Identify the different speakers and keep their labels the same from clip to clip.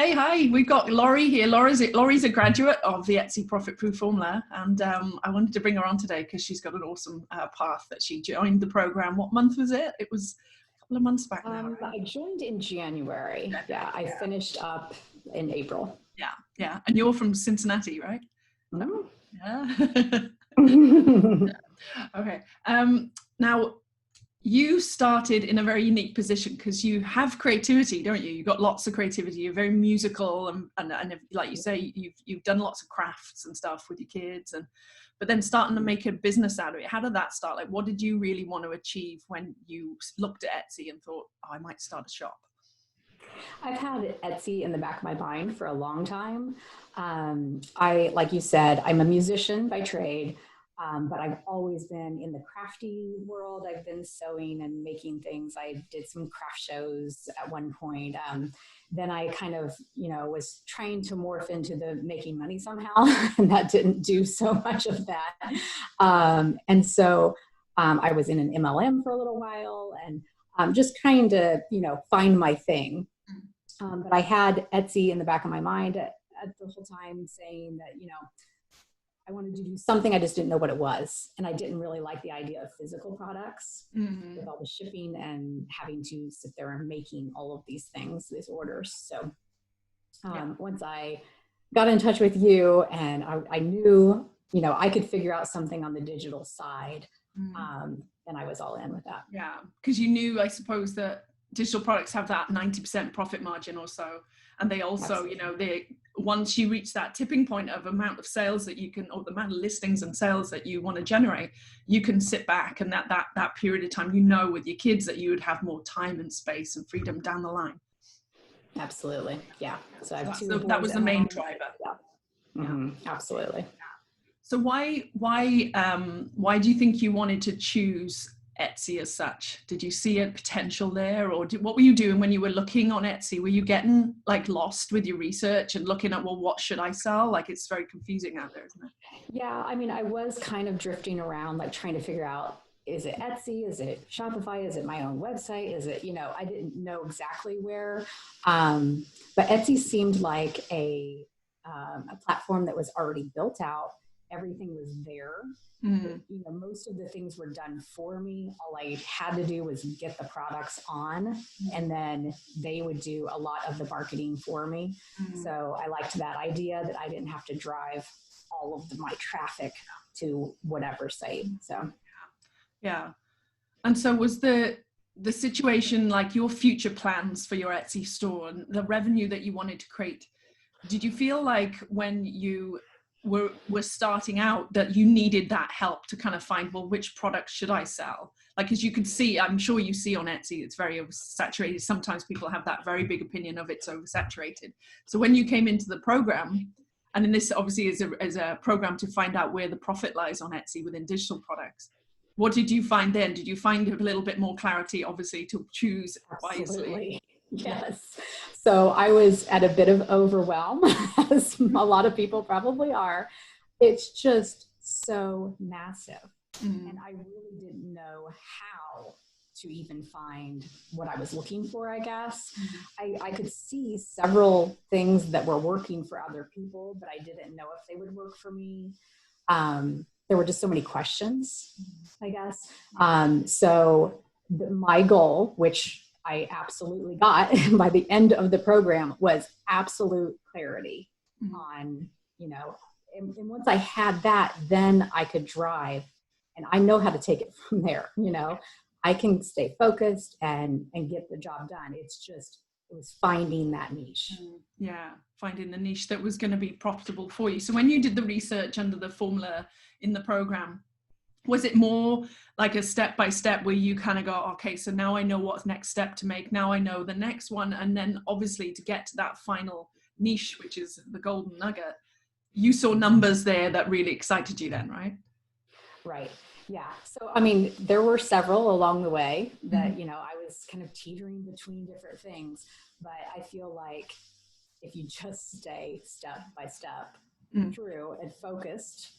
Speaker 1: Okay, hi. We've got Laurie here. Laurie's a graduate of the Etsy Profit Proof Formula, and I wanted to bring her on today because she's got an awesome path that she joined the program. What month was it? It was a couple of months back now, right?
Speaker 2: I joined in January. Yeah, I finished up in April.
Speaker 1: Yeah. And you're from Cincinnati, right?
Speaker 2: Mm.
Speaker 1: Yeah. Okay. Now, you started in a very unique position because you have creativity, don't you? You've got lots of creativity. You're very musical, and like you say, you've done lots of crafts and stuff with your kids, but then starting to make a business out of it. How did that start? Like, what did you really want to achieve when you looked at Etsy and thought, oh, I might start a shop?
Speaker 2: I've had Etsy in the back of my mind for a long time. Like you said, I'm a musician by trade. But I've always been in the crafty world. I've been sewing and making things. I did some craft shows at one point. Then I kind of, was trying to morph into the making money somehow, and that didn't do so much of that. And so I was in an MLM for a little while and just trying to, find my thing. But I had Etsy in the back of my mind at the whole time saying that, I wanted to do something. I just didn't know what it was. And I didn't really like the idea of physical products with all the shipping and having to sit there and making all of these things, these orders. So once I got in touch with you and I knew, I could figure out something on the digital side, and I was all in with that.
Speaker 1: Yeah, because you knew, I suppose, that digital products have that 90% profit margin or so. And they also, once you reach that tipping point of amount of sales that you can, or the amount of listings and sales that you want to generate, you can sit back and that period of time, with your kids that you would have more time and space and freedom down the line.
Speaker 2: Absolutely. Yeah. So
Speaker 1: that was the main driver.
Speaker 2: Yeah. Mm-hmm. Absolutely.
Speaker 1: So why do you think you wanted to choose Etsy as such? Did you see a potential there, or what were you doing when you were looking on Etsy? Were you getting lost with your research and looking at, well, what should I sell? It's very confusing out there, isn't it?
Speaker 2: Yeah, I was kind of drifting around, trying to figure out, is it Etsy? Is it Shopify? Is it my own website? Is it, I didn't know exactly where. But Etsy seemed like a platform that was already built out. Everything was there. Most of the things were done for me. All I had to do was get the products on, and then they would do a lot of the marketing for me. So I liked that idea that I didn't have to drive all of my traffic to whatever site. So,
Speaker 1: yeah. And so was the situation, your future plans for your Etsy store and the revenue that you wanted to create, did you feel like when you were starting out that you needed that help to kind of find, well, which products should I sell? As you can see, I'm sure you see on Etsy, it's very oversaturated. Sometimes people have that very big opinion of it's oversaturated. So when you came into the program, and then this obviously is a program to find out where the profit lies on Etsy within digital products, what did you find then? Did you find a little bit more clarity, obviously, to choose wisely?
Speaker 2: Yes. So I was at a bit of overwhelm, as a lot of people probably are. It's just so massive. And I really didn't know how to even find what I was looking for, I guess. I could see several things that were working for other people, but I didn't know if they would work for me. There were just so many questions, I guess. So my goal, which I absolutely got by the end of the program, was absolute clarity on, and once I had that, then I could drive, and I know how to take it from there. I can stay focused and get the job done. It was finding that niche.
Speaker 1: Yeah, finding the niche that was going to be profitable for you. So when you did the research under the formula in the program, was it more like a step-by-step where you kind of go, okay, so now I know what next step to make. Now I know the next one. And then obviously to get to that final niche, which is the golden nugget, you saw numbers there that really excited you then, right?
Speaker 2: Right. Yeah. So, there were several along the way that, I was kind of teetering between different things, but I feel like if you just stay step by step through and focused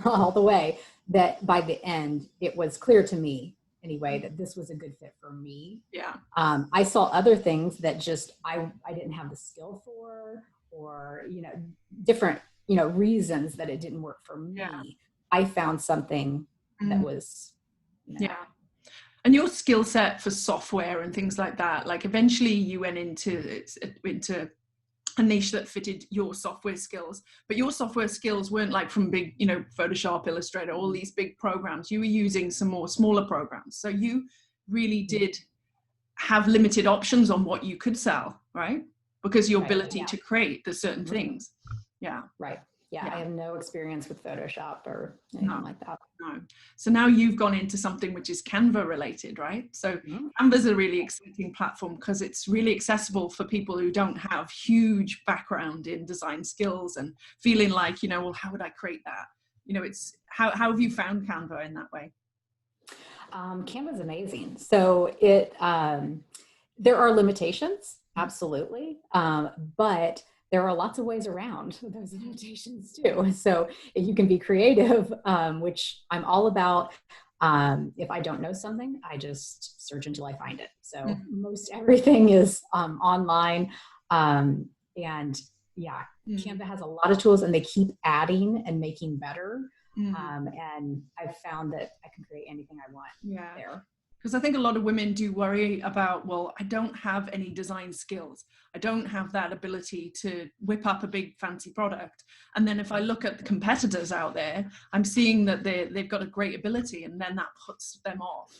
Speaker 2: all the way, that by the end, it was clear to me anyway, that this was a good fit for me.
Speaker 1: Yeah.
Speaker 2: I saw other things that just I didn't have the skill for, or different reasons that it didn't work for me.
Speaker 1: Yeah.
Speaker 2: I found something that was
Speaker 1: yeah. And your skill set for software and things like that, like eventually you went into a niche that fitted your software skills, but your software skills weren't like from big, Photoshop, Illustrator, all these big programs. You were using some more smaller programs. So you really did have limited options on what you could sell, right? Because your ability to create the certain things. Yeah.
Speaker 2: Right. Yeah, I have no experience with Photoshop or anything like that.
Speaker 1: No. So now you've gone into something which is Canva related, right? So Canva's a really exciting platform because it's really accessible for people who don't have huge background in design skills and feeling like, well, how would I create that? It's how have you found Canva in that way?
Speaker 2: Canva's amazing. So there are limitations, absolutely, but there are lots of ways around those limitations too. So if you can be creative, which I'm all about. If I don't know something, I just search until I find it. So most everything is online. And yeah, Canva has a lot of tools and they keep adding and making better. And I've found that I can create anything I want there.
Speaker 1: Because I think a lot of women do worry about, well, I don't have any design skills. I don't have that ability to whip up a big fancy product. And then if I look at the competitors out there, I'm seeing that they've got a great ability, and then that puts them off.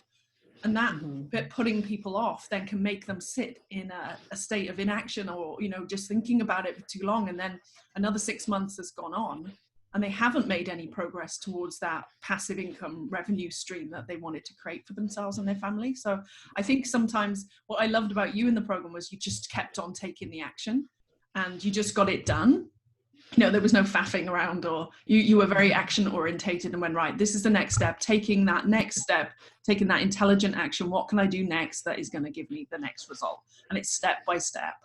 Speaker 1: And that bit putting people off then can make them sit in a state of inaction or, just thinking about it for too long. And then another 6 months has gone on, and they haven't made any progress towards that passive income revenue stream that they wanted to create for themselves and their family. So I think sometimes what I loved about you in the program was you just kept on taking the action and you just got it done. There was no faffing around, or you were very action orientated and went, right, this is the next step, taking that next step, taking that intelligent action. What can I do next that is going to give me the next result? And it's step by step.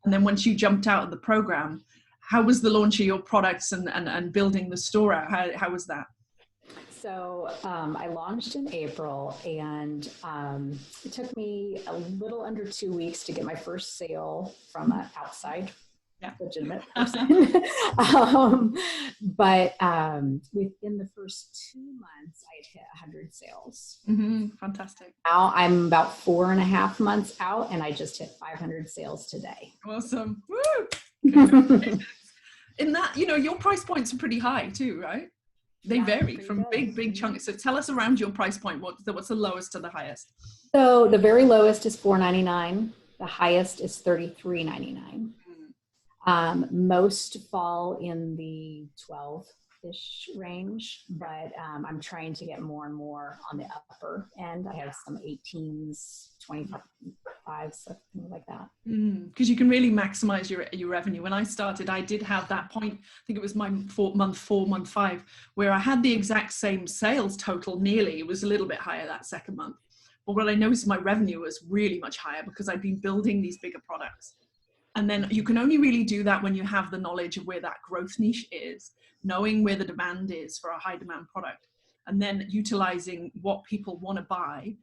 Speaker 1: And then once you jumped out of the program, how was the launch of your products and building the store out? How was that?
Speaker 2: So I launched in April, and it took me a little under 2 weeks to get my first sale from an outside legitimate person. But within the first 2 months, I had hit 100 sales.
Speaker 1: Fantastic.
Speaker 2: Now I'm about 4.5 months out, and I just hit 500 sales today.
Speaker 1: Awesome. Woo! In that, your price points are pretty high too, right? They vary from big chunks. So tell us around your price point. What's the lowest to the highest?
Speaker 2: So the very lowest is $4.99. The highest is $33.99. Most fall in the 12-ish range, but I'm trying to get more and more on the upper end. I have some 18s, 25, something like that.
Speaker 1: Because you can really maximize your revenue. When I started, I did have that point, I think it was my month 4, month 5, where I had the exact same sales total nearly. It was a little bit higher that second month. But what I noticed, my revenue was really much higher because I'd been building these bigger products. And then you can only really do that when you have the knowledge of where that growth niche is, knowing where the demand is for a high demand product, and then utilizing what people want to buy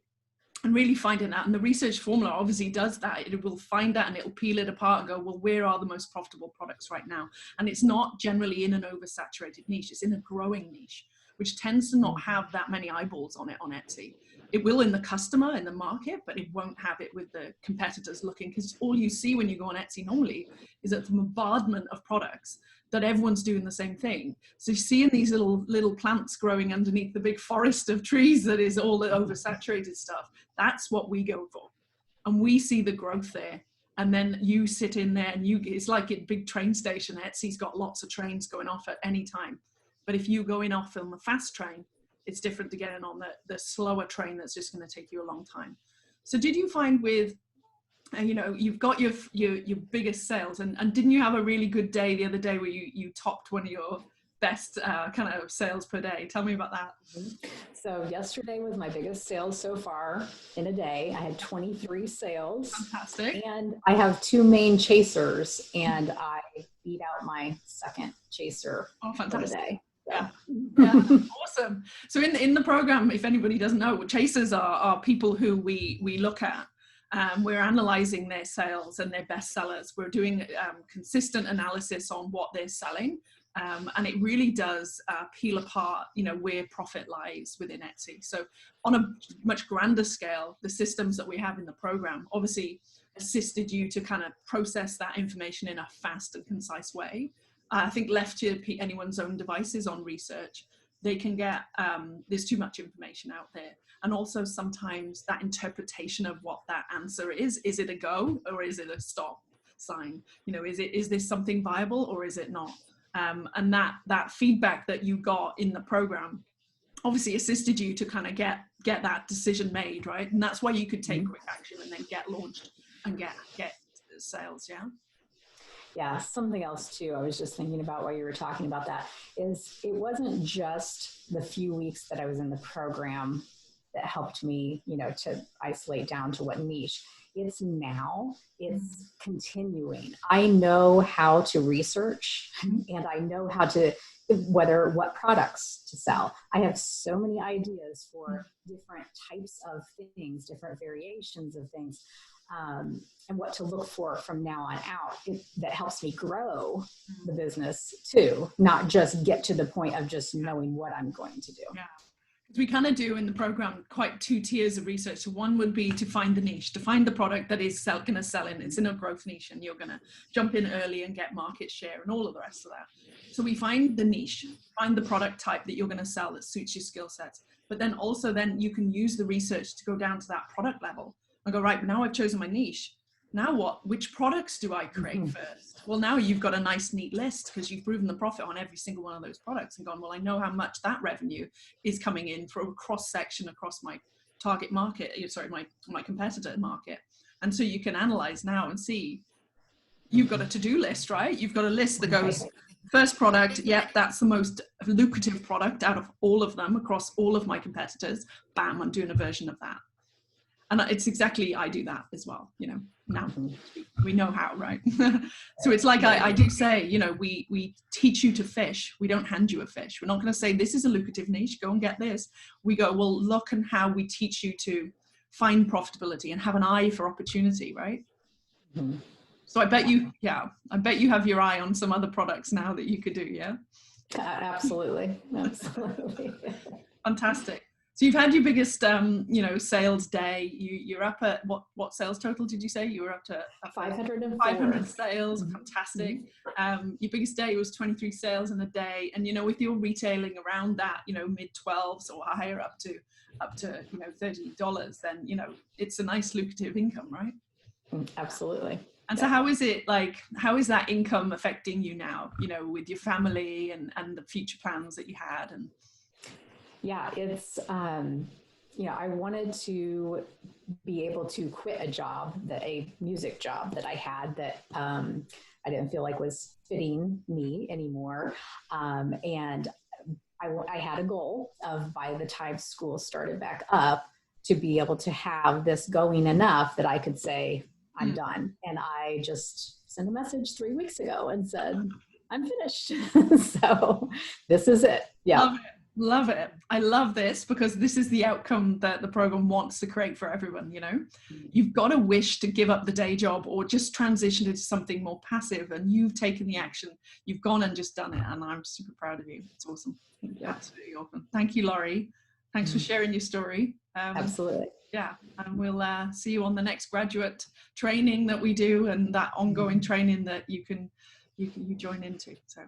Speaker 1: and really finding that. And the research formula obviously does that. It will find that and it'll peel it apart and go, well, where are the most profitable products right now? And it's not generally in an oversaturated niche. It's in a growing niche, which tends to not have that many eyeballs on it on Etsy. It will in the customer, in the market, but it won't have it with the competitors looking, because all you see when you go on Etsy normally is a bombardment of products that everyone's doing the same thing. So you see in these little plants growing underneath the big forest of trees that is all the oversaturated stuff. That's what we go for. And we see the growth there. And then you sit in there and it's like a big train station. Etsy's got lots of trains going off at any time. But if you go in off on the fast train, it's different to getting on the slower train that's just going to take you a long time. So did you find with, you've got your biggest sales, and didn't you have a really good day the other day where you topped one of your best kind of sales per day? Tell me about that.
Speaker 2: So yesterday was my biggest sales so far in a day. I had 23 sales.
Speaker 1: Fantastic.
Speaker 2: And I have 2 main chasers, and I beat out my second chaser for the day.
Speaker 1: Yeah. Yeah. Awesome. So in the program, if anybody doesn't know, chasers are people who we look at. We're analyzing their sales and their best sellers. We're doing consistent analysis on what they're selling. And it really does peel apart, where profit lies within Etsy. So on a much grander scale, the systems that we have in the program obviously assisted you to kind of process that information in a fast and concise way. I think left to anyone's own devices on research, they can get, there's too much information out there. And also sometimes that interpretation of what that answer is it a go or is it a stop sign? Is this something viable or is it not? And that feedback that you got in the program obviously assisted you to kind of get that decision made, right? And that's why you could take quick action and then get launched and get sales.
Speaker 2: Yeah, something else too, I was just thinking about while you were talking about that, is it wasn't just the few weeks that I was in the program that helped me, to isolate down to what niche. It's continuing. I know how to research and I know how to, what products to sell. I have so many ideas for different types of things, different variations of things. And what to look for from now on out. That helps me grow the business too, not just get to the point of just knowing what I'm going to do.
Speaker 1: Yeah. We kind of do in the program quite two tiers of research. So one would be to find the niche, to find the product that is going to sell in. It's in a growth niche and you're going to jump in early and get market share and all of the rest of that. So we find the niche, find the product type that you're going to sell that suits your skill sets. But then also then you can use the research to go down to that product level and go, right, now I've chosen my niche. Now what? Which products do I create first? Well, now you've got a nice, neat list because you've proven the profit on every single one of those products and gone, well, I know how much that revenue is coming in for a cross section across my target market, my competitor market. And so you can analyze now and see, you've got a to-do list, right? You've got a list that goes, first product, yep, that's the most lucrative product out of all of them across all of my competitors. Bam, I'm doing a version of that. And it's exactly, I do that as well, now we know how, right? So it's like I do say, we teach you to fish. We don't hand you a fish. We're not going to say, this is a lucrative niche, go and get this. We go, well, look and how we teach you to find profitability and have an eye for opportunity, right? Mm-hmm. So I bet you have your eye on some other products now that you could do, yeah?
Speaker 2: Absolutely.
Speaker 1: Fantastic. So you've had your biggest, sales day. You're up at what sales total did you say? You were up to 500 sales. Mm-hmm. Fantastic. Your biggest day was 23 sales in a day. And, with your retailing around that, mid 12s or higher up to $30, then, it's a nice lucrative income, right?
Speaker 2: Absolutely.
Speaker 1: And so how is that income affecting you now, with your family and the future plans that you had? And
Speaker 2: yeah, it's, I wanted to be able to quit a music job that I had that I didn't feel like was fitting me anymore. And I had a goal of, by the time school started back up, to be able to have this going enough that I could say, I'm done. And I just sent a message 3 weeks ago and said, I'm finished. So this is it. Yeah.
Speaker 1: Love it. I love this because this is the outcome that the program wants to create for everyone. You've got a wish to give up the day job or just transition into something more passive, and you've taken the action. You've gone and just done it. And I'm super proud of you. It's awesome. Yeah. Absolutely awesome. Thank you, Laurie. Thanks for sharing your story.
Speaker 2: Absolutely.
Speaker 1: Yeah. And we'll see you on the next graduate training that we do and that ongoing training that you join into. So.